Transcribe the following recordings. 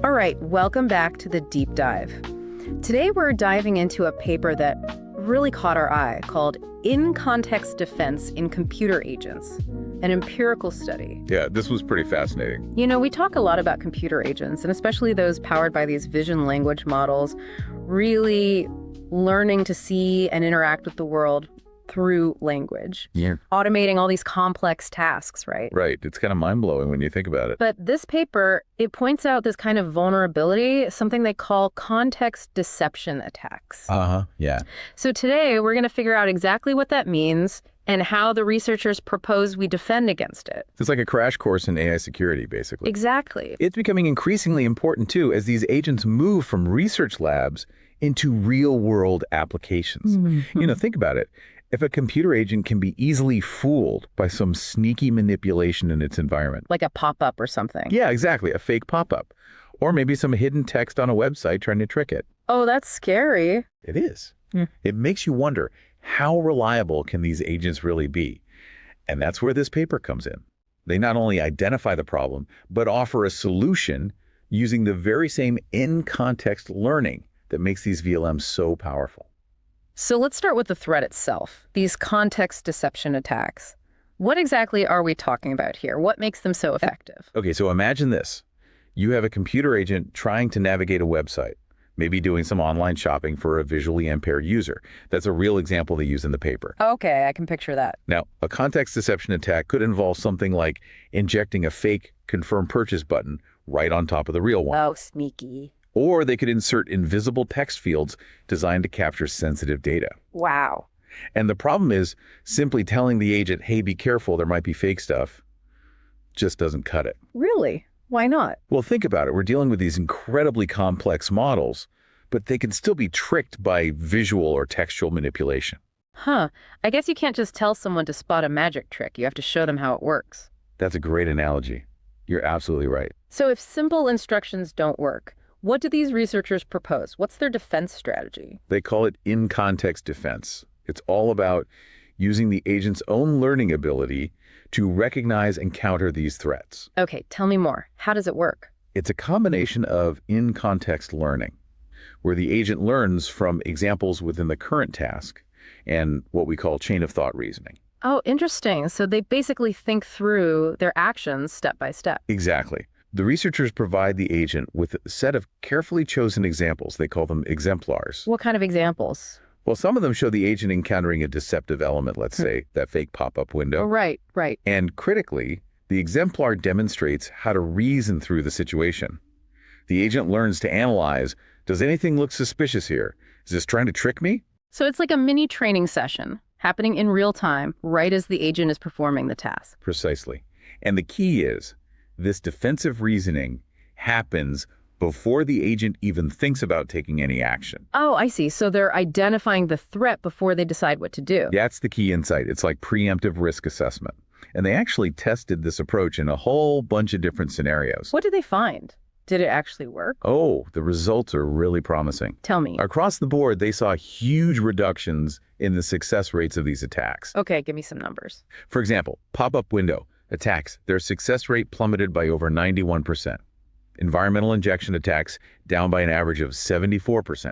All right, welcome back to the deep dive. Today we're diving into a paper that really caught our eye called In-Context Defense in Computer Agents, an empirical study. Yeah, this was pretty fascinating. You know, we talk a lot about computer agents, and especially those powered by these vision language models, really learning to see and interact with the world through language. Yeah. Automating all these complex tasks, right? Right. It's kind of mind-blowing when you think about it. But this paper, it points out this kind of vulnerability, something they call context deception attacks. Yeah. So today, we're going to figure out exactly what that means and how the researchers propose we defend against it. It's like a crash course in AI security, basically. Exactly. It's becoming increasingly important, too, as these agents move from research labs into real-world applications. Mm-hmm. You know, think about it. If a computer agent can be easily fooled by some sneaky manipulation in its environment. Like a pop-up or something. Yeah, exactly. A fake pop-up. Or maybe some hidden text on a website trying to trick it. Oh, that's scary. It is. It makes you wonder, how reliable can these agents really be? And that's where this paper comes in. They not only identify the problem, but offer a solution using the very same in-context learning that makes these VLMs so powerful. So let's start with the threat itself, these context deception attacks. What exactly are we talking about here? What makes them so effective? Okay, so imagine this. You have a computer agent trying to navigate a website, maybe doing some online shopping for a visually impaired user. That's a real example they use in the paper. Okay, I can picture that. Now, a context deception attack could involve something like injecting a fake confirm purchase button right on top of the real one. Oh, sneaky. Or they could insert invisible text fields designed to capture sensitive data. Wow. And the problem is simply telling the agent, hey, be careful, there might be fake stuff, just doesn't cut it. Really? Why not? Well, think about it. We're dealing with these incredibly complex models, but they can still be tricked by visual or textual manipulation. Huh. I guess you can't just tell someone to spot a magic trick. You have to show them how it works. That's a great analogy. You're absolutely right. So if simple instructions don't work, what do these researchers propose? What's their defense strategy? They call it in-context defense. It's all about using the agent's own learning ability to recognize and counter these threats. Okay, tell me more. How does it work? It's a combination of in-context learning, where the agent learns from examples within the current task, and what we call chain of thought reasoning. Oh, interesting. So they basically think through their actions step by step. Exactly. The researchers provide the agent with a set of carefully chosen examples. They call them exemplars. What kind of examples? Well, some of them show the agent encountering a deceptive element, let's say, that fake pop-up window. Oh, right. And critically, the exemplar demonstrates how to reason through the situation. The agent learns to analyze, does anything look suspicious here? Is this trying to trick me? So it's like a mini training session happening in real time, right as the agent is performing the task. Precisely. And the key is, this defensive reasoning happens before the agent even thinks about taking any action. Oh, I see. So they're identifying the threat before they decide what to do. That's the key insight. It's like preemptive risk assessment. And they actually tested this approach in a whole bunch of different scenarios. What did they find? Did it actually work? Oh, the results are really promising. Tell me. Across the board, they saw huge reductions in the success rates of these attacks. Okay, give me some numbers. For example, pop-up window attacks, their success rate plummeted by over 91%. Environmental injection attacks down by an average of 74%.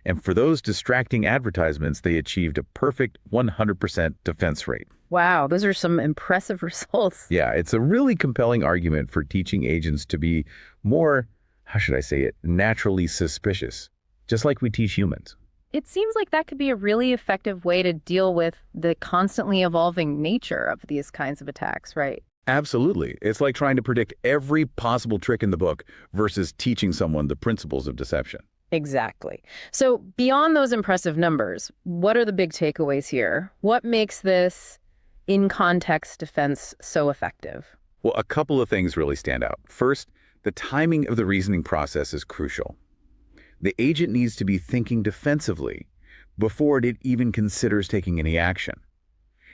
And for those distracting advertisements, they achieved a perfect 100% defense rate. Wow, those are some impressive results. Yeah, it's a really compelling argument for teaching agents to be more, how should I say it, naturally suspicious, just like we teach humans. It seems like that could be a really effective way to deal with the constantly evolving nature of these kinds of attacks, right? Absolutely. It's like trying to predict every possible trick in the book versus teaching someone the principles of deception. Exactly. So beyond those impressive numbers, what are the big takeaways here? What makes this in-context defense so effective? Well, a couple of things really stand out. First, the timing of the reasoning process is crucial. The agent needs to be thinking defensively before it even considers taking any action.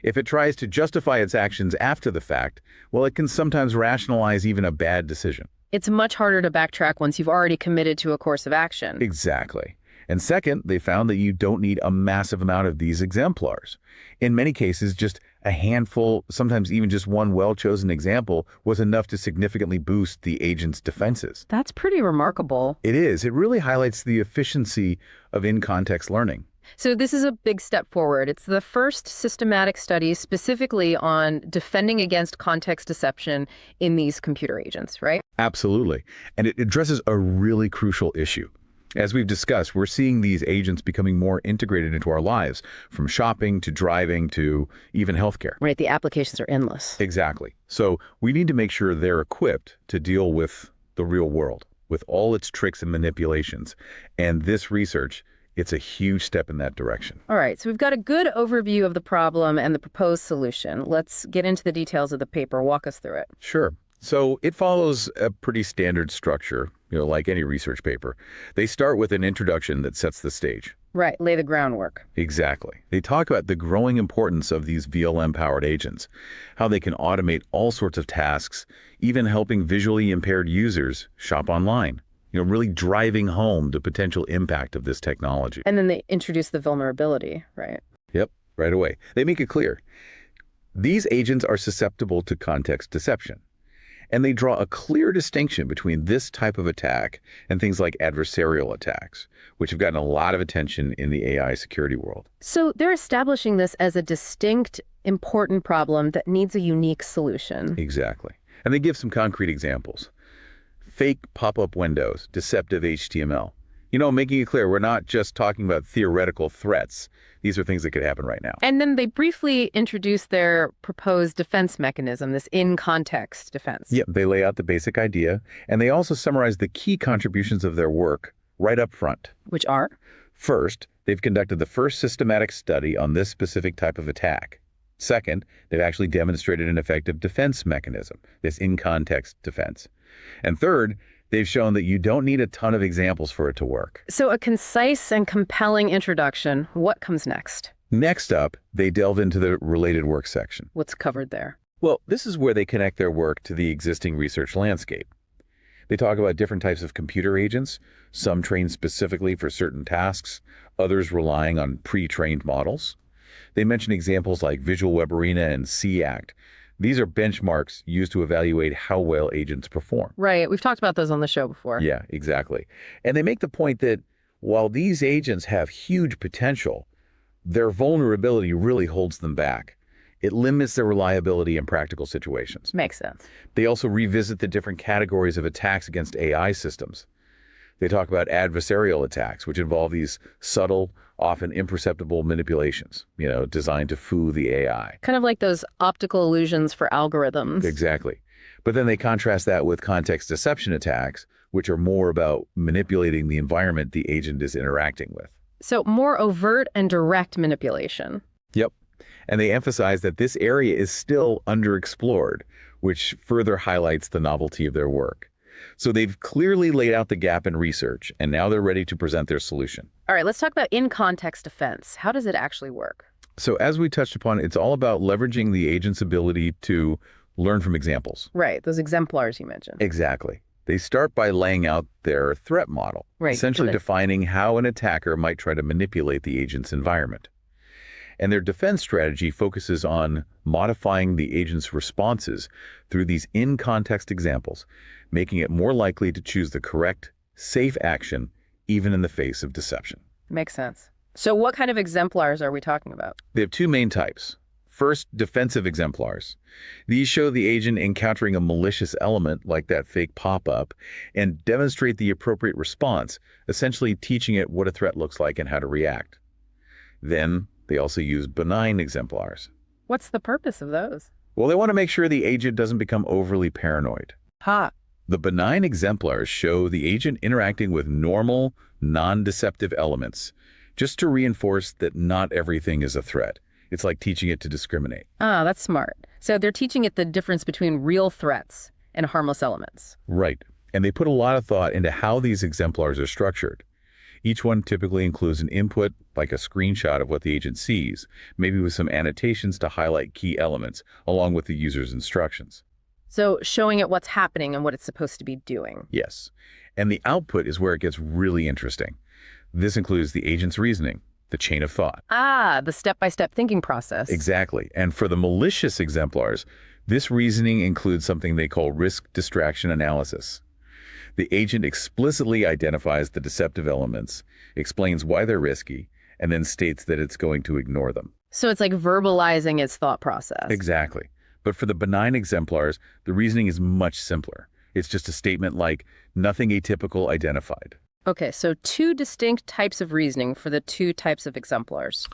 If it tries to justify its actions after the fact, well, it can sometimes rationalize even a bad decision. It's much harder to backtrack once you've already committed to a course of action. Exactly. And second, they found that you don't need a massive amount of these exemplars. In many cases, just A handful, sometimes even just one well-chosen example, was enough to significantly boost the agent's defenses. That's pretty remarkable. It is. It really highlights the efficiency of in-context learning. So this is a big step forward. It's the first systematic study specifically on defending against context deception in these computer agents, right? Absolutely. And it addresses a really crucial issue. As we've discussed, we're seeing these agents becoming more integrated into our lives, from shopping to driving to even healthcare. Right, the applications are endless. Exactly. So we need to make sure they're equipped to deal with the real world, with all its tricks and manipulations. And this research, it's a huge step in that direction. All right, so we've got a good overview of the problem and the proposed solution. Let's get into the details of the paper. Walk us through it. Sure. So it follows a pretty standard structure, like any research paper. They start with an introduction that sets the stage. Right, lay the groundwork. Exactly. They talk about the growing importance of these VLM-powered agents, how they can automate all sorts of tasks, even helping visually impaired users shop online. Really driving home the potential impact of this technology. And then they introduce the vulnerability, right? Yep, right away. They make it clear. These agents are susceptible to context deception. And they draw a clear distinction between this type of attack and things like adversarial attacks, which have gotten a lot of attention in the AI security world. So they're establishing this as a distinct, important problem that needs a unique solution. Exactly. And they give some concrete examples. Fake pop-up windows, deceptive HTML. Making it clear, we're not just talking about theoretical threats. These are things that could happen right now. And then they briefly introduce their proposed defense mechanism, this in-context defense. Yep, they lay out the basic idea, and they also summarize the key contributions of their work right up front. Which are? First, they've conducted the first systematic study on this specific type of attack. Second, they've actually demonstrated an effective defense mechanism, this in-context defense. And third, they've shown that you don't need a ton of examples for it to work. So a concise and compelling introduction. What comes next? Next up, they delve into the related work section. What's covered there? Well, this is where they connect their work to the existing research landscape. They talk about different types of computer agents, some trained specifically for certain tasks, others relying on pre-trained models. They mention examples like Visual Web Arena and SEACT. These are benchmarks used to evaluate how well agents perform. Right. We've talked about those on the show before. Yeah, exactly. And they make the point that while these agents have huge potential, their vulnerability really holds them back. It limits their reliability in practical situations. Makes sense. They also revisit the different categories of attacks against AI systems. They talk about adversarial attacks, which involve these subtle, often imperceptible manipulations, designed to fool the AI. Kind of like those optical illusions for algorithms. Exactly. But then they contrast that with context deception attacks, which are more about manipulating the environment the agent is interacting with. So more overt and direct manipulation. Yep. And they emphasize that this area is still underexplored, which further highlights the novelty of their work. So they've clearly laid out the gap in research, and now they're ready to present their solution. All right, let's talk about in-context defense. How does it actually work? So as we touched upon, it's all about leveraging the agent's ability to learn from examples. Right, those exemplars you mentioned. Exactly. They start by laying out their threat model, right, essentially defining how an attacker might try to manipulate the agent's environment. And their defense strategy focuses on modifying the agent's responses through these in-context examples, making it more likely to choose the correct, safe action, even in the face of deception. Makes sense. So what kind of exemplars are we talking about? They have two main types. First, defensive exemplars. These show the agent encountering a malicious element like that fake pop-up and demonstrate the appropriate response, essentially teaching it what a threat looks like and how to react. Then, they also use benign exemplars. What's the purpose of those? Well, they want to make sure the agent doesn't become overly paranoid. Ha. The benign exemplars show the agent interacting with normal, non-deceptive elements, just to reinforce that not everything is a threat. It's like teaching it to discriminate. Ah, that's smart. So they're teaching it the difference between real threats and harmless elements. Right. And they put a lot of thought into how these exemplars are structured. Each one typically includes an input, like a screenshot of what the agent sees, maybe with some annotations to highlight key elements, along with the user's instructions. So showing it what's happening and what it's supposed to be doing. Yes. And the output is where it gets really interesting. This includes the agent's reasoning, the chain of thought. Ah, the step-by-step thinking process. Exactly. And for the malicious exemplars, this reasoning includes something they call risk distraction analysis. The agent explicitly identifies the deceptive elements, explains why they're risky, and then states that it's going to ignore them. So it's like verbalizing its thought process. Exactly. But for the benign exemplars, the reasoning is much simpler. It's just a statement like, nothing atypical identified. Okay, so two distinct types of reasoning for the two types of exemplars.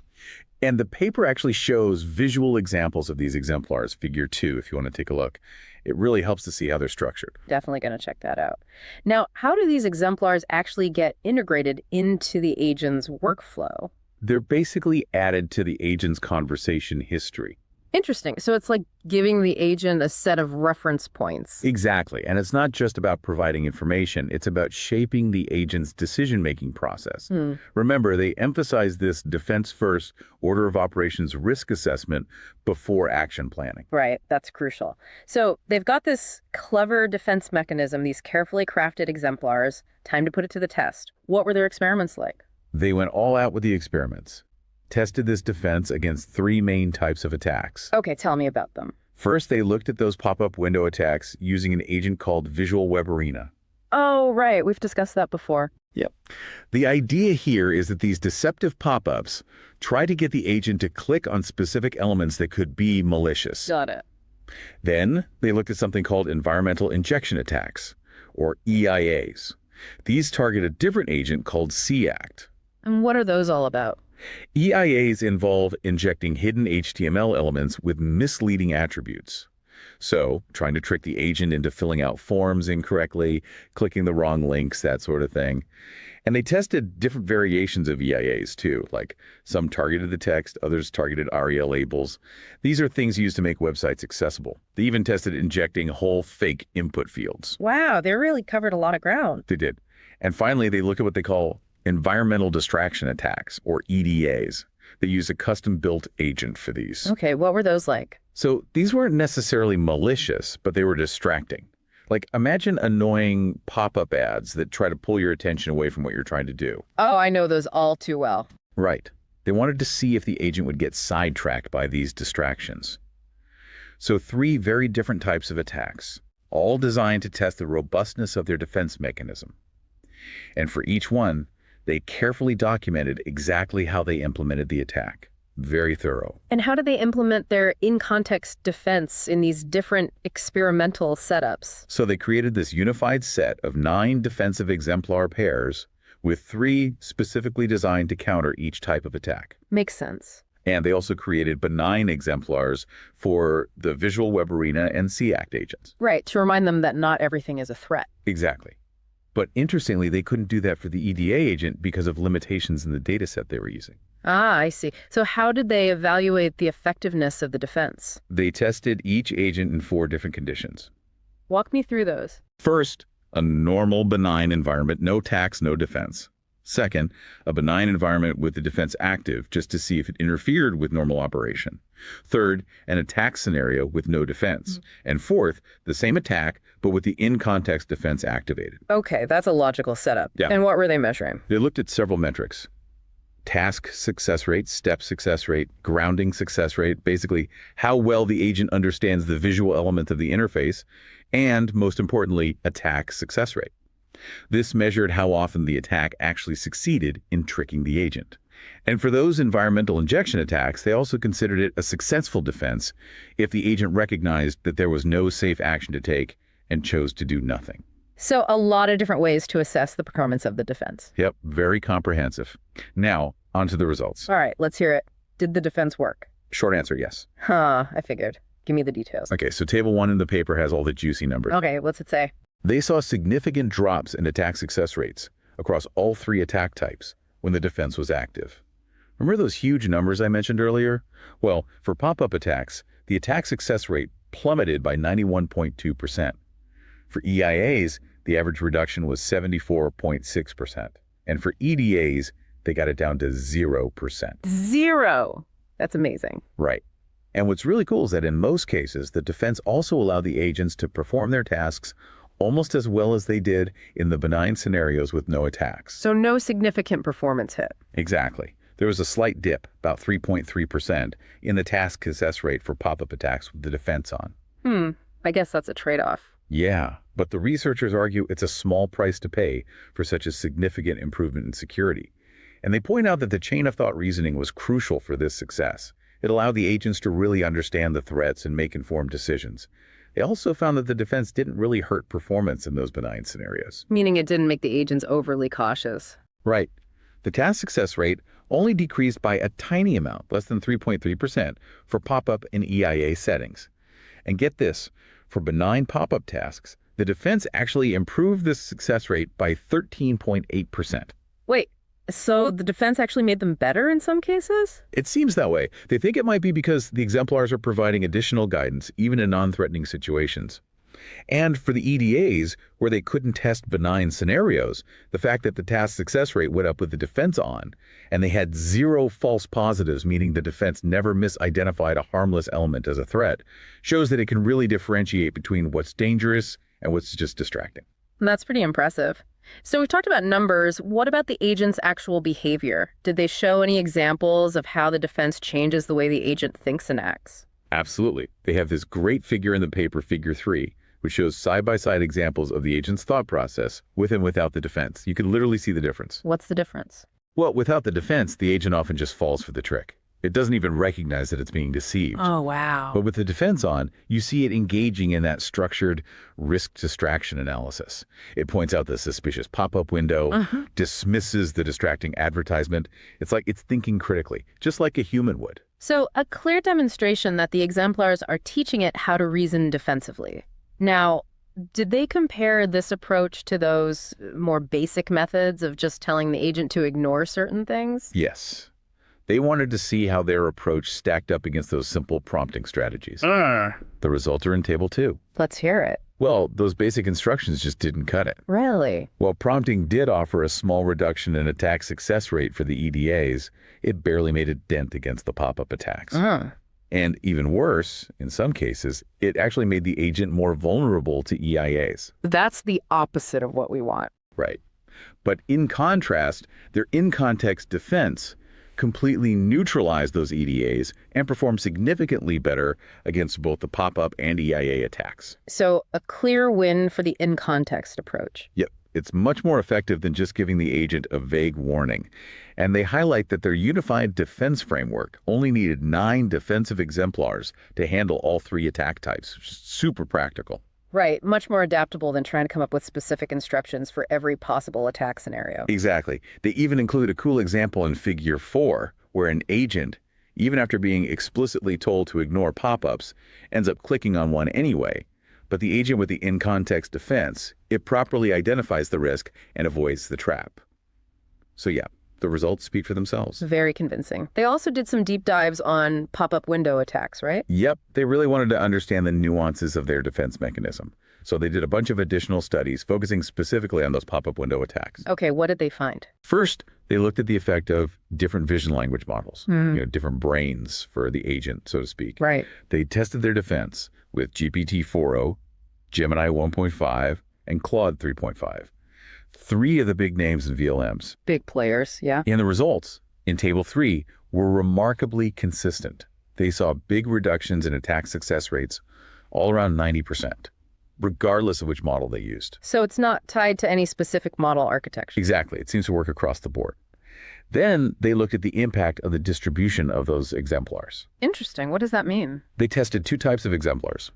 And the paper actually shows visual examples of these exemplars, figure 2, if you want to take a look. It really helps to see how they're structured. Definitely going to check that out. Now, how do these exemplars actually get integrated into the agent's workflow? They're basically added to the agent's conversation history. Interesting. So it's like giving the agent a set of reference points. Exactly. And it's not just about providing information. It's about shaping the agent's decision-making process. Remember, they emphasize this defense-first order of operations risk assessment before action planning. Right. That's crucial. So they've got this clever defense mechanism, these carefully crafted exemplars. Time to put it to the test. What were their experiments like? They went all out with the experiments. Tested this defense against 3 main types of attacks. Okay, tell me about them. First, they looked at those pop-up window attacks using an agent called Visual Web Arena. Oh, right. We've discussed that before. Yep. The idea here is that these deceptive pop-ups try to get the agent to click on specific elements that could be malicious. Got it. Then, they looked at something called environmental injection attacks, or EIAs. These target a different agent called CACT. And what are those all about? EIAs involve injecting hidden HTML elements with misleading attributes. So, trying to trick the agent into filling out forms incorrectly, clicking the wrong links, that sort of thing. And they tested different variations of EIAs too, like some targeted the text, others targeted ARIA labels. These are things used to make websites accessible. They even tested injecting whole fake input fields. Wow, they really covered a lot of ground. They did. And finally, they look at what they call environmental distraction attacks, or EDAs. They use a custom-built agent for these. Okay, what were those like? So these weren't necessarily malicious, but they were distracting. Like, imagine annoying pop-up ads that try to pull your attention away from what you're trying to do. Oh, I know those all too well. Right. They wanted to see if the agent would get sidetracked by these distractions. So 3 very different types of attacks, all designed to test the robustness of their defense mechanism. And for each one, they carefully documented exactly how they implemented the attack. Very thorough. And how do they implement their in-context defense in these different experimental setups? So they created this unified set of 9 defensive exemplar pairs with 3 specifically designed to counter each type of attack. Makes sense. And they also created benign exemplars for the Visual Web Arena and CACT agents. Right, to remind them that not everything is a threat. Exactly. But interestingly, they couldn't do that for the EDA agent because of limitations in the data set they were using. Ah, I see. So how did they evaluate the effectiveness of the defense? They tested each agent in 4 different conditions. Walk me through those. First, a normal benign environment, no attacks, no defense. Second, a benign environment with the defense active, just to see if it interfered with normal operation. Third, an attack scenario with no defense. And fourth, the same attack, but with the in-context defense activated. Okay, that's a logical setup. Yeah. And what were they measuring? They looked at several metrics. Task success rate, step success rate, grounding success rate, basically how well the agent understands the visual element of the interface, and most importantly, attack success rate. This measured how often the attack actually succeeded in tricking the agent. And for those environmental injection attacks, they also considered it a successful defense if the agent recognized that there was no safe action to take and chose to do nothing. So a lot of different ways to assess the performance of the defense. Yep, very comprehensive. Now, on to the results. All right, let's hear it. Did the defense work? Short answer, yes. Huh, I figured. Give me the details. Okay, so table 1 in the paper has all the juicy numbers. Okay, what's it say? They saw significant drops in attack success rates across all 3 attack types when the defense was active. Remember those huge numbers I mentioned earlier? Well, for pop-up attacks, the attack success rate plummeted by 91.2%. For EIAs, the average reduction was 74.6%. And for EDAs, they got it down to 0%. 0! That's amazing. Right. And what's really cool is that in most cases, the defense also allowed the agents to perform their tasks almost as well as they did in the benign scenarios with no attacks. So no significant performance hit. Exactly. There was a slight dip, about 3.3%, in the task success rate for pop-up attacks with the defense on. I guess that's a trade-off. Yeah, but the researchers argue it's a small price to pay for such a significant improvement in security. And they point out that the chain of thought reasoning was crucial for this success. It allowed the agents to really understand the threats and make informed decisions. They also found that the defense didn't really hurt performance in those benign scenarios. Meaning it didn't make the agents overly cautious. Right. The task success rate only decreased by a tiny amount, less than 3.3%, for pop-up and EIA settings. And get this, for benign pop-up tasks, the defense actually improved this success rate by 13.8%. Wait, so the defense actually made them better in some cases? It seems that way. They think it might be because the exemplars are providing additional guidance, even in non-threatening situations. And for the EDAs, where they couldn't test benign scenarios, the fact that the task success rate went up with the defense on, and they had 0 false positives, meaning the defense never misidentified a harmless element as a threat, shows that it can really differentiate between what's dangerous and what's just distracting. That's pretty impressive. So we've talked about numbers. What about the agent's actual behavior? Did they show any examples of how the defense changes the way the agent thinks and acts? Absolutely. They have this great figure in the paper, figure 3, which shows side-by-side examples of the agent's thought process with and without the defense. You can literally see the difference. What's the difference? Well, without the defense, the agent often just falls for the trick. It doesn't even recognize that it's being deceived. Oh, wow. But with the defense on, you see it engaging in that structured risk distraction analysis. It points out the suspicious pop-up window, dismisses the distracting advertisement. It's like it's thinking critically, just like a human would. So a clear demonstration that the exemplars are teaching it how to reason defensively. Now, did they compare this approach to those more basic methods of just telling the agent to ignore certain things? Yes. They wanted to see how their approach stacked up against those simple prompting strategies. The results are in Table 2. Let's hear it. Well, those basic instructions just didn't cut it. Really? While prompting did offer a small reduction in attack success rate for the EDAs, it barely made a dent against the pop-up attacks. And even worse, in some cases, it actually made the agent more vulnerable to EIAs. That's the opposite of what we want. Right. But in contrast, their in-context defense completely neutralized those EDAs and performed significantly better against both the pop-up and EIA attacks. So a clear win for the in-context approach. Yep. It's much more effective than just giving the agent a vague warning. And they highlight that their unified defense framework only needed 9 defensive exemplars to handle all 3 attack types. Super practical. Right. Much more adaptable than trying to come up with specific instructions for every possible attack scenario. Exactly. They even include a cool example in Figure 4, where an agent, even after being explicitly told to ignore pop-ups, ends up clicking on one anyway. But the agent with the in-context defense, it properly identifies the risk and avoids the trap. So yeah, the results speak for themselves. Very convincing. They also did some deep dives on pop-up window attacks, right? Yep, they really wanted to understand the nuances of their defense mechanism. So they did a bunch of additional studies focusing specifically on those pop-up window attacks. Okay, what did they find? First, they looked at the effect of different vision language models, different brains for the agent, so to speak. Right. They tested their defense with GPT-4o, Gemini 1.5, and Claude 3.5. 3 of the big names in VLMs. Big players, yeah. And the results in Table 3 were remarkably consistent. They saw big reductions in attack success rates, all around 90%, regardless of which model they used. So it's not tied to any specific model architecture. Exactly. It seems to work across the board. Then they looked at the impact of the distribution of those exemplars. Interesting. What does that mean? They tested 2 types of exemplars.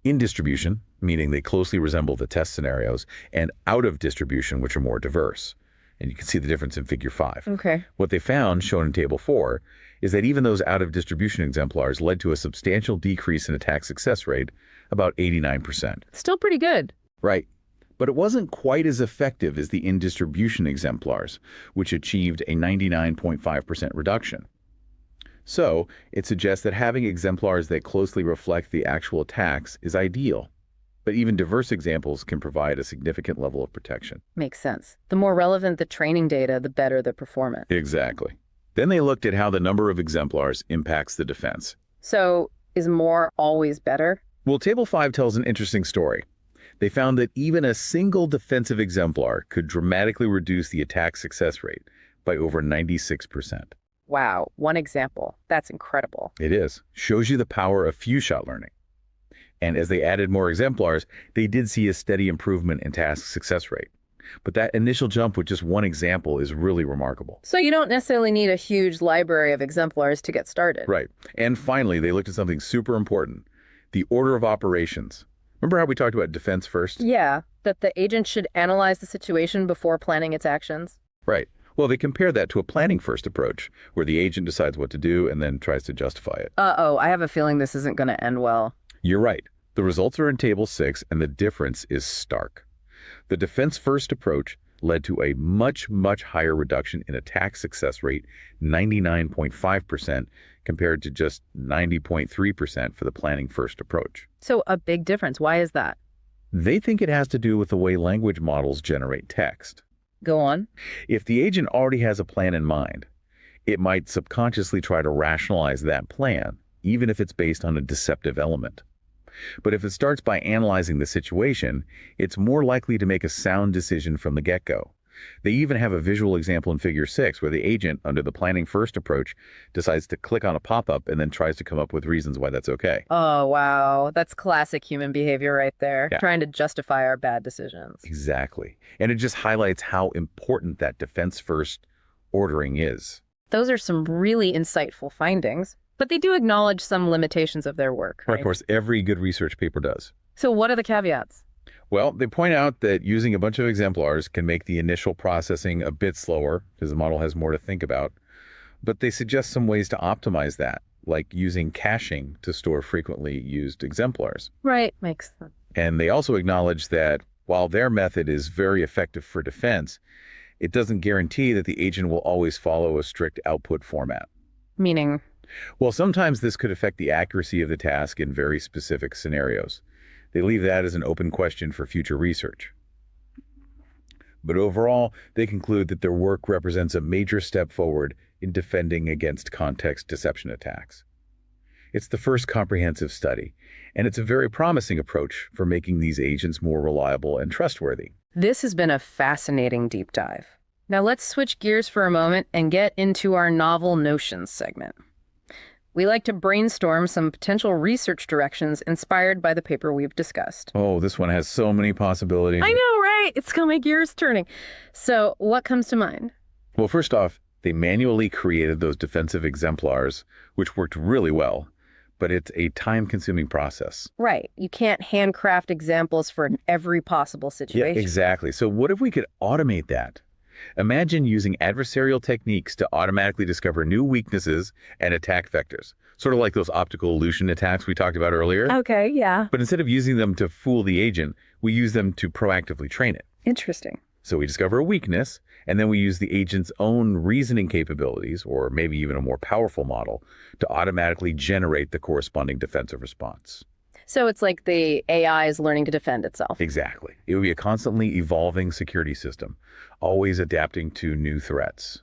In distribution, meaning they closely resemble the test scenarios, and out of distribution, which are more diverse. And you can see the difference in Figure 5. Okay. What they found, shown in Table 4, is that even those out of distribution exemplars led to a substantial decrease in attack success rate, about 89%. Still pretty good. Right. But it wasn't quite as effective as the in-distribution exemplars, which achieved a 99.5% reduction. So it suggests that having exemplars that closely reflect the actual attacks is ideal. But even diverse examples can provide a significant level of protection. Makes sense. The more relevant the training data, the better the performance. Exactly. Then they looked at how the number of exemplars impacts the defense. So is more always better? Well, Table 5 tells an interesting story. They found that even a single defensive exemplar could dramatically reduce the attack success rate by over 96%. Wow, one example. That's incredible. It is. Shows you the power of few-shot learning. And as they added more exemplars, they did see a steady improvement in task success rate. But that initial jump with just one example is really remarkable. So you don't necessarily need a huge library of exemplars to get started. Right. And finally, they looked at something super important, the order of operations. Remember how we talked about defense first? Yeah, that the agent should analyze the situation before planning its actions. Right. Well, they compared that to a planning first approach, where the agent decides what to do and then tries to justify it. Uh-oh, I have a feeling this isn't going to end well. You're right. The results are in Table 6, and the difference is stark. The defense-first approach led to a much, much higher reduction in attack success rate, 99.5%, compared to just 90.3% for the planning-first approach. So a big difference. Why is that? They think it has to do with the way language models generate text. Go on. If the agent already has a plan in mind, it might subconsciously try to rationalize that plan, even if it's based on a deceptive element. But if it starts by analyzing the situation, it's more likely to make a sound decision from the get-go. They even have a visual example in Figure 6 where the agent, under the planning first approach, decides to click on a pop-up and then tries to come up with reasons why that's okay. Oh, wow. That's classic human behavior right there, Yeah. trying to justify our bad decisions. Exactly. And it just highlights how important that defense-first ordering is. Those are some really insightful findings, but they do acknowledge some limitations of their work, right? Of course, every good research paper does. So what are the caveats? Well, they point out that using a bunch of exemplars can make the initial processing a bit slower because the model has more to think about. But they suggest some ways to optimize that, like using caching to store frequently used exemplars. Right, makes sense. And they also acknowledge that while their method is very effective for defense, it doesn't guarantee that the agent will always follow a strict output format. Meaning? Well, sometimes this could affect the accuracy of the task in very specific scenarios. They leave that as an open question for future research. But overall, they conclude that their work represents a major step forward in defending against context deception attacks. It's the first comprehensive study, and it's a very promising approach for making these agents more reliable and trustworthy. This has been a fascinating deep dive. Now let's switch gears for a moment and get into our novel notions segment. We like to brainstorm some potential research directions inspired by the paper we've discussed. Oh, this one has so many possibilities. I know, right? It's got my gears turning. So what comes to mind? Well, first off, they manually created those defensive exemplars, which worked really well, but it's a time-consuming process. Right. You can't handcraft examples for every possible situation. Yeah, exactly. So what if we could automate that? Imagine using adversarial techniques to automatically discover new weaknesses and attack vectors, sort of like those optical illusion attacks we talked about earlier. Okay, yeah. But instead of using them to fool the agent, we use them to proactively train it. Interesting. So we discover a weakness, and then we use the agent's own reasoning capabilities, or maybe even a more powerful model, to automatically generate the corresponding defensive response. So it's like the AI is learning to defend itself. Exactly. It would be a constantly evolving security system, always adapting to new threats.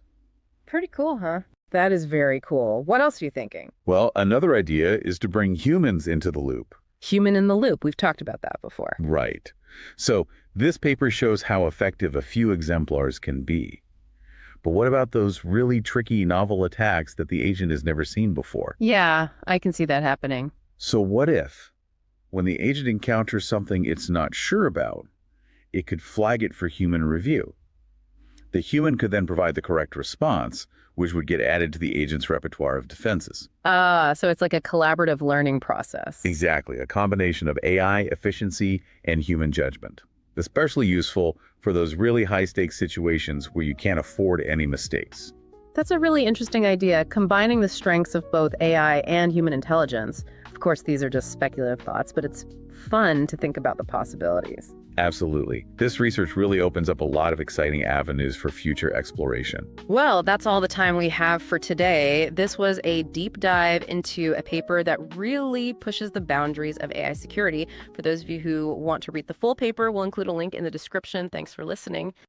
Pretty cool, huh? That is very cool. What else are you thinking? Well, another idea is to bring humans into the loop. Human in the loop. We've talked about that before. Right. So this paper shows how effective a few exemplars can be. But what about those really tricky novel attacks that the agent has never seen before? Yeah, I can see that happening. So what if, when the agent encounters something it's not sure about, it could flag it for human review? The human could then provide the correct response, which would get added to the agent's repertoire of defenses. So it's like a collaborative learning process. Exactly, a combination of AI, efficiency, and human judgment. Especially useful for those really high-stakes situations where you can't afford any mistakes. That's a really interesting idea, combining the strengths of both AI and human intelligence. Of course, these are just speculative thoughts, but it's fun to think about the possibilities. Absolutely. This research really opens up a lot of exciting avenues for future exploration. Well, that's all the time we have for today. This was a deep dive into a paper that really pushes the boundaries of AI security. For those of you who want to read the full paper, we'll include a link in the description. Thanks for listening.